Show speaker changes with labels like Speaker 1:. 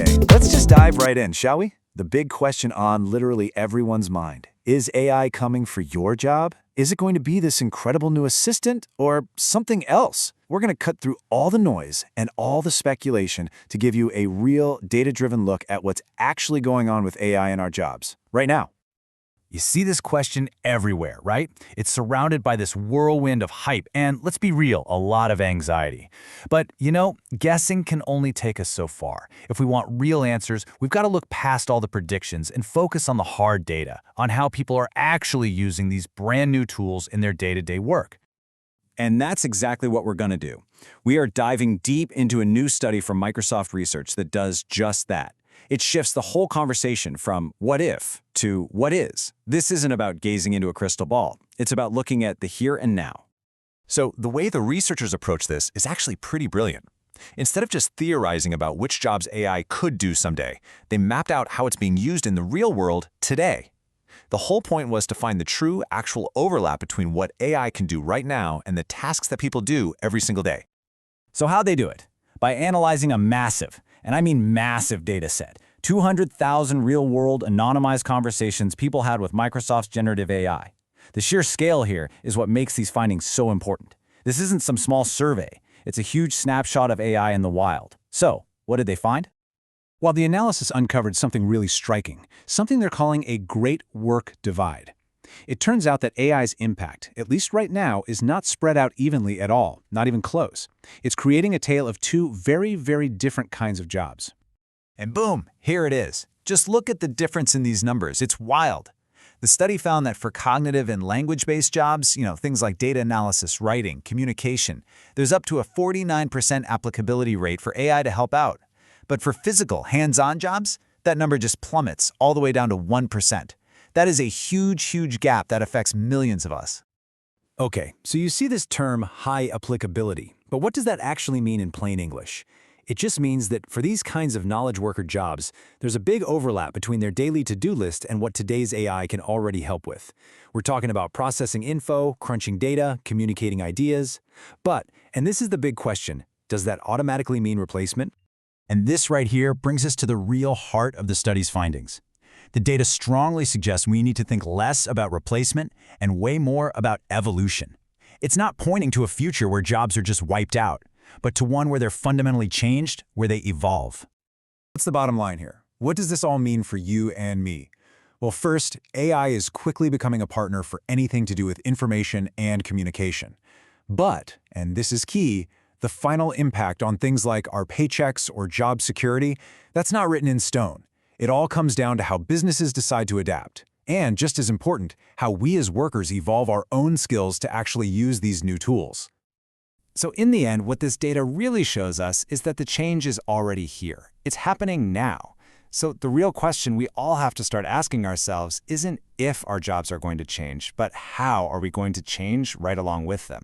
Speaker 1: Okay, let's just dive right in, shall we? The big question on literally everyone's mind. Is AI coming for your job? Is it going to be this incredible new assistant or something else? We're going to cut through all the noise and all the speculation to give you a real data-driven look at what's actually going on with AI in our jobs right now.
Speaker 2: You see this question everywhere, right? It's surrounded by this whirlwind of hype and, let's be real, a lot of anxiety. But, guessing can only take us so far. If we want real answers, we've got to look past all the predictions and focus on the hard data, on how people are actually using these brand new tools in their day-to-day work.
Speaker 3: And that's exactly what we're going to do. We are diving deep into a new study from Microsoft Research that does just that. It shifts the whole conversation from what if to what is. This isn't about gazing into a crystal ball. It's about looking at the here and now.
Speaker 4: So the way the researchers approach this is actually pretty brilliant. Instead of just theorizing about which jobs AI could do someday, they mapped out how it's being used in the real world today. The whole point was to find the true, actual overlap between what AI can do right now and the tasks that people do every single day.
Speaker 2: So how'd they do it? By analyzing a massive, and I mean massive data set, 200,000 real-world anonymized conversations people had with Microsoft's generative AI. The sheer scale here is what makes these findings so important. This isn't some small survey. It's a huge snapshot of AI in the wild. So, what did they find?
Speaker 5: While the analysis uncovered something really striking, something they're calling a great work divide. It turns out that AI's impact, at least right now, is not spread out evenly at all, not even close. It's creating a tale of two very, very different kinds of jobs.
Speaker 4: And boom, here it is. Just look at the difference in these numbers. It's wild. The study found that for cognitive and language-based jobs, things like data analysis, writing, communication, there's up to a 49% applicability rate for AI to help out. But for physical, hands-on jobs, that number just plummets all the way down to 1%. That is a huge, huge gap that affects millions of us.
Speaker 5: Okay, so you see this term high applicability, but what does that actually mean in plain English? It just means that for these kinds of knowledge worker jobs, there's a big overlap between their daily to-do list and what today's AI can already help with. We're talking about processing info, crunching data, communicating ideas. But, and this is the big question, does that automatically mean replacement?
Speaker 2: And this right here brings us to the real heart of the study's findings. The data strongly suggests we need to think less about replacement and way more about evolution. It's not pointing to a future where jobs are just wiped out, but to one where they're fundamentally changed, where they evolve.
Speaker 1: What's the bottom line here? What does this all mean for you and me? Well, first, AI is quickly becoming a partner for anything to do with information and communication. But, and this is key, the final impact on things like our paychecks or job security, that's not written in stone. It all comes down to how businesses decide to adapt. And, just as important, how we as workers evolve our own skills to actually use these new tools.
Speaker 3: So in the end, what this data really shows us is that the change is already here. It's happening now. So the real question we all have to start asking ourselves isn't if our jobs are going to change, but how are we going to change right along with them?